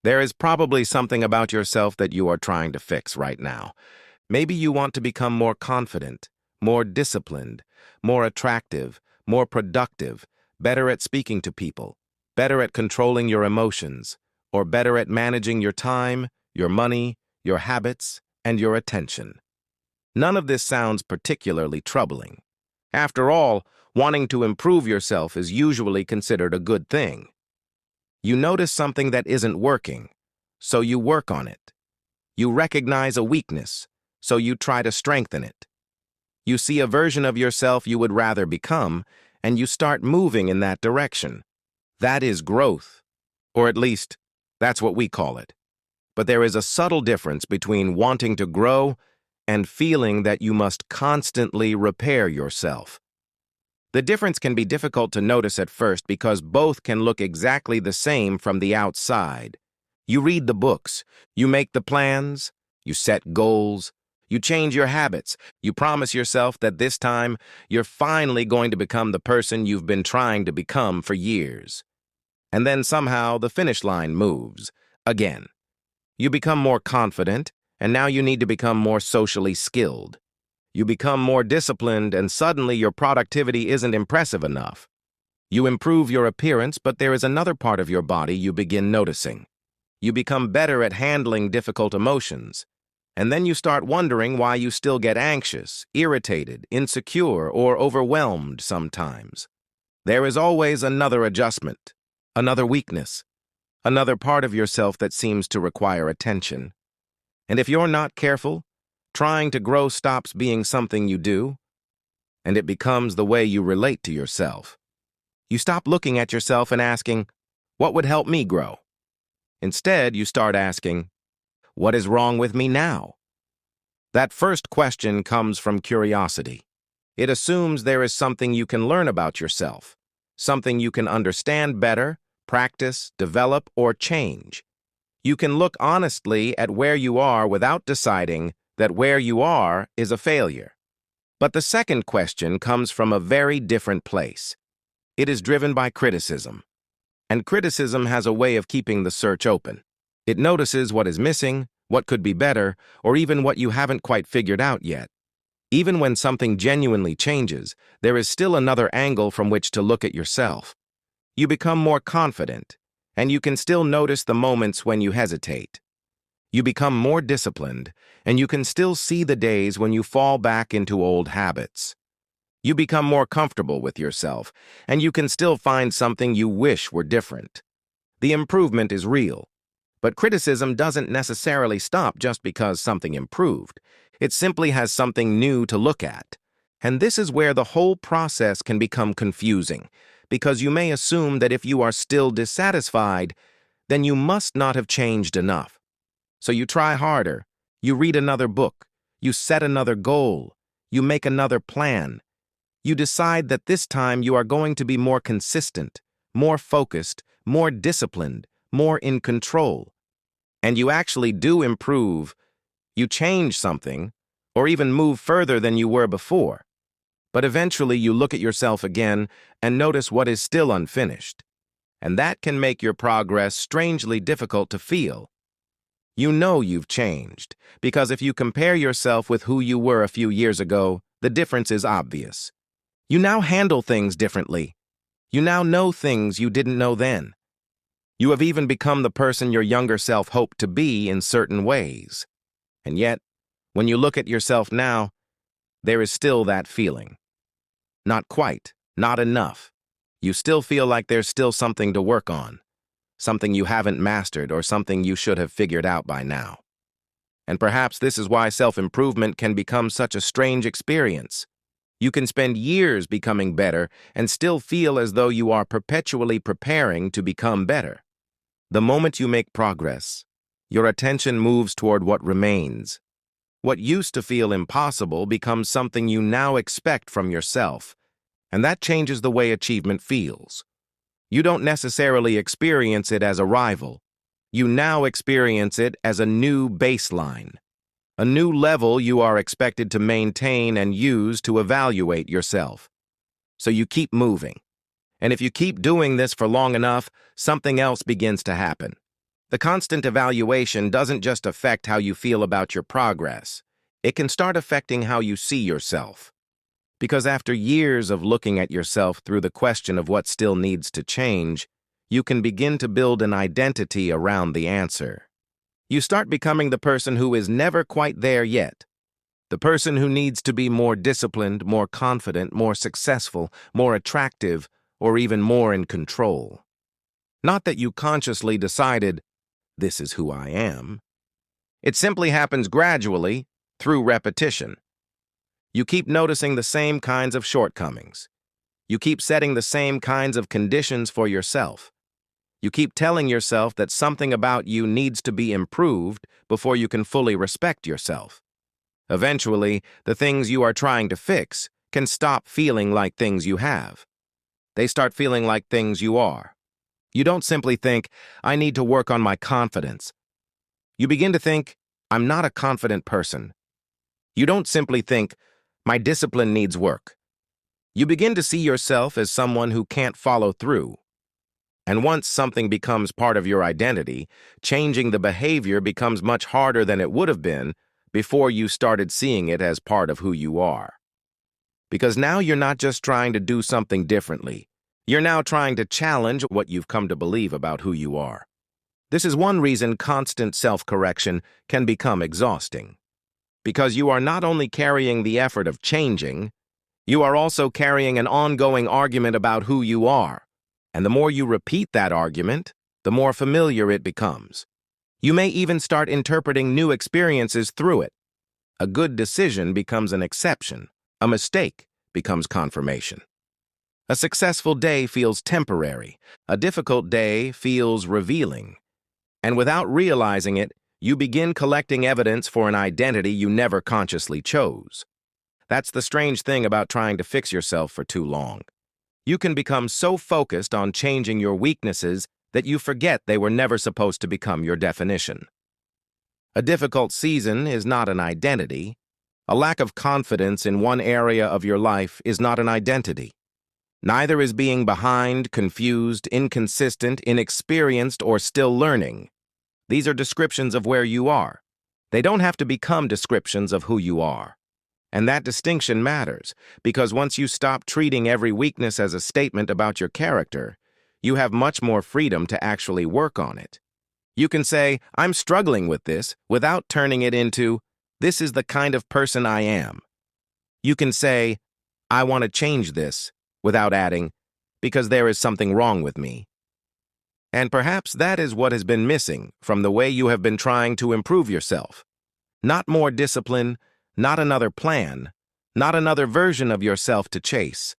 There is probably something about yourself that you are trying to fix right now. Maybe you want to become more confident, more disciplined, more attractive, more productive, better at speaking to people, better at controlling your emotions, or better at managing your time, your money, your habits, and your attention. None of this sounds particularly troubling. After all, wanting to improve yourself is usually considered a good thing. You notice something that isn't working, so you work on it. You recognize a weakness, so you try to strengthen it. You see a version of yourself you would rather become, and you start moving in that direction. That is growth, or at least, that's what we call it. But there is a subtle difference between wanting to grow and feeling that you must constantly repair yourself. The difference can be difficult to notice at first because both can look exactly the same from the outside. You read the books, you make the plans, you set goals, you change your habits, you promise yourself that this time you're finally going to become the person you've been trying to become for years. And then somehow the finish line moves, again. You become more confident, and now you need to become more socially skilled. You become more disciplined, and suddenly your productivity isn't impressive enough. You improve your appearance, but there is another part of your body you begin noticing. You become better at handling difficult emotions. And then you start wondering why you still get anxious, irritated, insecure, or overwhelmed sometimes. There is always another adjustment, another weakness, another part of yourself that seems to require attention. And if you're not careful, trying to grow stops being something you do, and it becomes the way you relate to yourself. You stop looking at yourself and asking, what would help me grow? Instead, you start asking, what is wrong with me now? That first question comes from curiosity. It assumes there is something you can learn about yourself, something you can understand better, practice, develop, or change. You can look honestly at where you are without deciding that where you are is a failure. But the second question comes from a very different place. It is driven by criticism. And criticism has a way of keeping the search open. It notices what is missing, what could be better, or even what you haven't quite figured out yet. Even when something genuinely changes, there is still another angle from which to look at yourself. You become more confident, and you can still notice the moments when you hesitate. You become more disciplined, and you can still see the days when you fall back into old habits. You become more comfortable with yourself, and you can still find something you wish were different. The improvement is real, but criticism doesn't necessarily stop just because something improved. It simply has something new to look at. And this is where the whole process can become confusing, because you may assume that if you are still dissatisfied, then you must not have changed enough. So you try harder, you read another book, you set another goal, you make another plan. You decide that this time you are going to be more consistent, more focused, more disciplined, more in control. And you actually do improve, you change something, or even move further than you were before. But eventually you look at yourself again and notice what is still unfinished. And that can make your progress strangely difficult to feel. You know you've changed, because if you compare yourself with who you were a few years ago, the difference is obvious. You now handle things differently. You now know things you didn't know then. You have even become the person your younger self hoped to be in certain ways. And yet, when you look at yourself now, there is still that feeling. Not quite, not enough. You still feel like there's still something to work on, something you haven't mastered or something you should have figured out by now. And perhaps this is why self-improvement can become such a strange experience. You can spend years becoming better and still feel as though you are perpetually preparing to become better. The moment you make progress, your attention moves toward what remains. What used to feel impossible becomes something you now expect from yourself, and that changes the way achievement feels. You don't necessarily experience it as a rival. You now experience it as a new baseline. A new level you are expected to maintain and use to evaluate yourself. So you keep moving. And if you keep doing this for long enough, something else begins to happen. The constant evaluation doesn't just affect how you feel about your progress. It can start affecting how you see yourself. Because after years of looking at yourself through the question of what still needs to change, you can begin to build an identity around the answer. You start becoming the person who is never quite there yet. The person who needs to be more disciplined, more confident, more successful, more attractive, or even more in control. Not that you consciously decided, this is who I am. It simply happens gradually, through repetition. You keep noticing the same kinds of shortcomings. You keep setting the same kinds of conditions for yourself. You keep telling yourself that something about you needs to be improved before you can fully respect yourself. Eventually, the things you are trying to fix can stop feeling like things you have. They start feeling like things you are. You don't simply think, I need to work on my confidence. You begin to think, I'm not a confident person. You don't simply think, my discipline needs work. You begin to see yourself as someone who can't follow through. And once something becomes part of your identity, changing the behavior becomes much harder than it would have been before you started seeing it as part of who you are. Because now you're not just trying to do something differently. You're now trying to challenge what you've come to believe about who you are. This is one reason constant self-correction can become exhausting. Because you are not only carrying the effort of changing, you are also carrying an ongoing argument about who you are. And the more you repeat that argument, the more familiar it becomes. You may even start interpreting new experiences through it. A good decision becomes an exception. A mistake becomes confirmation. A successful day feels temporary. A difficult day feels revealing. And without realizing it, you begin collecting evidence for an identity you never consciously chose. That's the strange thing about trying to fix yourself for too long. You can become so focused on changing your weaknesses that you forget they were never supposed to become your definition. A difficult season is not an identity. A lack of confidence in one area of your life is not an identity. Neither is being behind, confused, inconsistent, inexperienced, or still learning. These are descriptions of where you are. They don't have to become descriptions of who you are. And that distinction matters, because once you stop treating every weakness as a statement about your character, you have much more freedom to actually work on it. You can say, I'm struggling with this, without turning it into, this is the kind of person I am. You can say, I want to change this, without adding, because there is something wrong with me. And perhaps that is what has been missing from the way you have been trying to improve yourself. Not more discipline, not another plan, not another version of yourself to chase,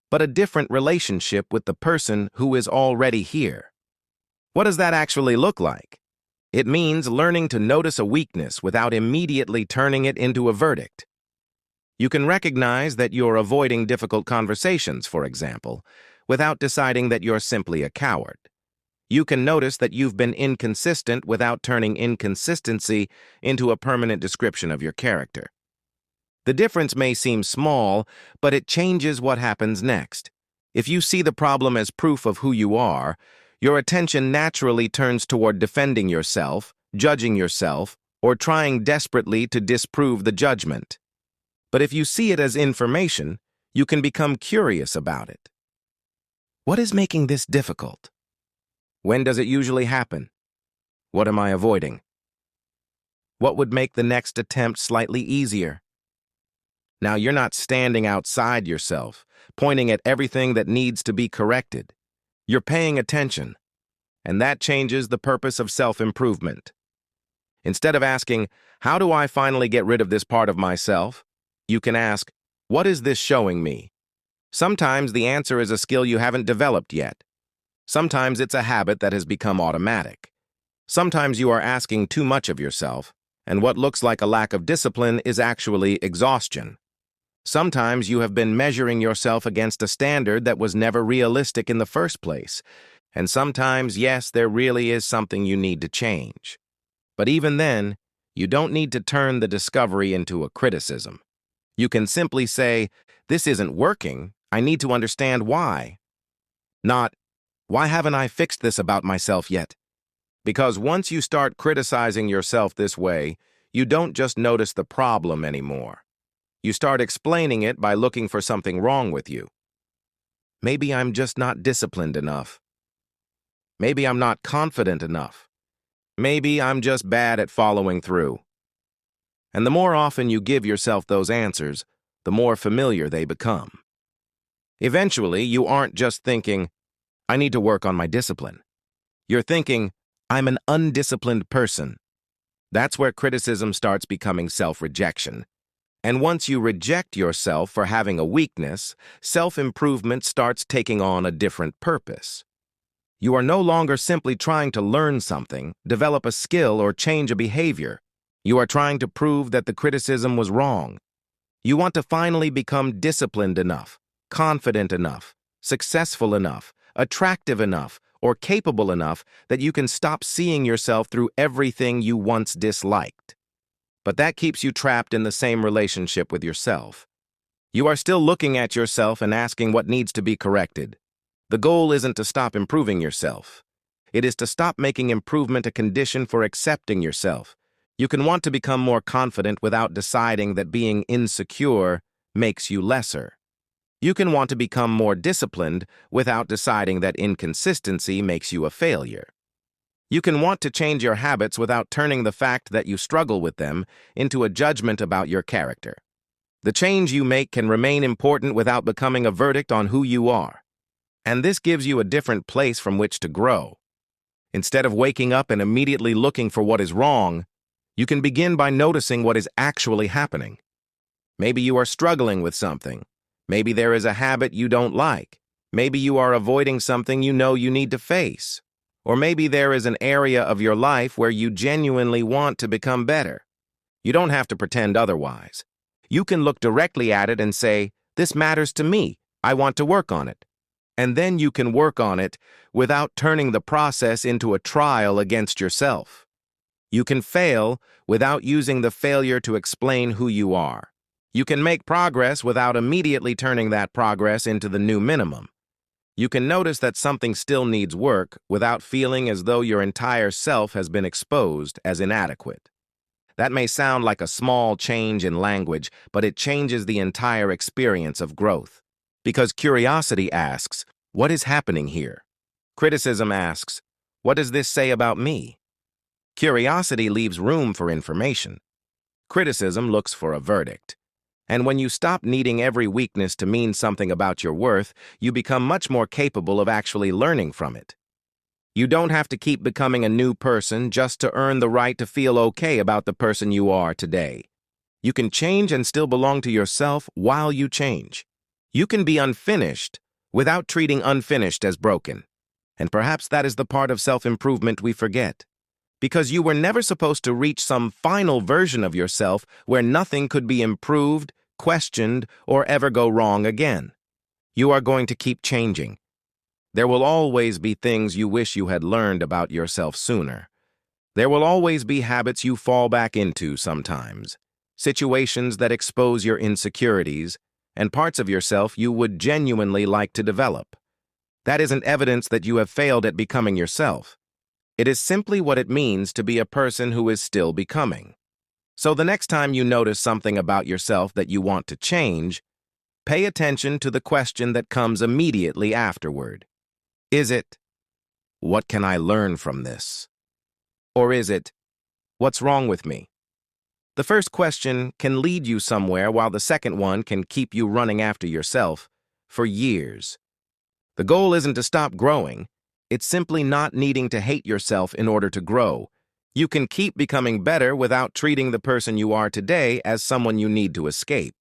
but a different relationship with the person who is already here. What does that actually look like? It means learning to notice a weakness without immediately turning it into a verdict. You can recognize that you're avoiding difficult conversations, for example, without deciding that you're simply a coward. You can notice that you've been inconsistent without turning inconsistency into a permanent description of your character. The difference may seem small, but it changes what happens next. If you see the problem as proof of who you are, your attention naturally turns toward defending yourself, judging yourself, or trying desperately to disprove the judgment. But if you see it as information, you can become curious about it. What is making this difficult? When does it usually happen? What am I avoiding? What would make the next attempt slightly easier? Now, you're not standing outside yourself, pointing at everything that needs to be corrected. You're paying attention, and that changes the purpose of self-improvement. Instead of asking, how do I finally get rid of this part of myself? You can ask, what is this showing me? Sometimes the answer is a skill you haven't developed yet. Sometimes it's a habit that has become automatic. Sometimes you are asking too much of yourself, and what looks like a lack of discipline is actually exhaustion. Sometimes you have been measuring yourself against a standard that was never realistic in the first place. And sometimes, yes, there really is something you need to change. But even then, you don't need to turn the discovery into a criticism. You can simply say, this isn't working, I need to understand why. Not, why haven't I fixed this about myself yet? Because once you start criticizing yourself this way, you don't just notice the problem anymore. You start explaining it by looking for something wrong with you. Maybe I'm just not disciplined enough. Maybe I'm not confident enough. Maybe I'm just bad at following through. And the more often you give yourself those answers, the more familiar they become. Eventually, you aren't just thinking, I need to work on my discipline. You're thinking, I'm an undisciplined person. That's where criticism starts becoming self-rejection. And once you reject yourself for having a weakness, self-improvement starts taking on a different purpose. You are no longer simply trying to learn something, develop a skill, or change a behavior. You are trying to prove that the criticism was wrong. You want to finally become disciplined enough, confident enough, successful enough, attractive enough, or capable enough that you can stop seeing yourself through everything you once disliked. But that keeps you trapped in the same relationship with yourself. You are still looking at yourself and asking what needs to be corrected. The goal isn't to stop improving yourself. It is to stop making improvement a condition for accepting yourself. You can want to become more confident without deciding that being insecure makes you lesser. You can want to become more disciplined without deciding that inconsistency makes you a failure. You can want to change your habits without turning the fact that you struggle with them into a judgment about your character. The change you make can remain important without becoming a verdict on who you are. And this gives you a different place from which to grow. Instead of waking up and immediately looking for what is wrong, you can begin by noticing what is actually happening. Maybe you are struggling with something. Maybe there is a habit you don't like. Maybe you are avoiding something you know you need to face. Or maybe there is an area of your life where you genuinely want to become better. You don't have to pretend otherwise. You can look directly at it and say, this matters to me. I want to work on it. And then you can work on it without turning the process into a trial against yourself. You can fail without using the failure to explain who you are. You can make progress without immediately turning that progress into the new minimum. You can notice that something still needs work without feeling as though your entire self has been exposed as inadequate. That may sound like a small change in language, but it changes the entire experience of growth. Because curiosity asks, what is happening here? Criticism asks, what does this say about me? Curiosity leaves room for information. Criticism looks for a verdict. And when you stop needing every weakness to mean something about your worth, you become much more capable of actually learning from it. You don't have to keep becoming a new person just to earn the right to feel okay about the person you are today. You can change and still belong to yourself while you change. You can be unfinished without treating unfinished as broken. And perhaps that is the part of self-improvement we forget. Because you were never supposed to reach some final version of yourself where nothing could be improved, questioned, or ever go wrong again. You are going to keep changing. There will always be things you wish you had learned about yourself sooner. There will always be habits you fall back into sometimes, situations that expose your insecurities, and parts of yourself you would genuinely like to develop. That isn't evidence that you have failed at becoming yourself. It is simply what it means to be a person who is still becoming. So the next time you notice something about yourself that you want to change, pay attention to the question that comes immediately afterward. Is it, what can I learn from this? Or is it, what's wrong with me? The first question can lead you somewhere while the second one can keep you running after yourself for years. The goal isn't to stop growing. It's simply not needing to hate yourself in order to grow. You can keep becoming better without treating the person you are today as someone you need to escape.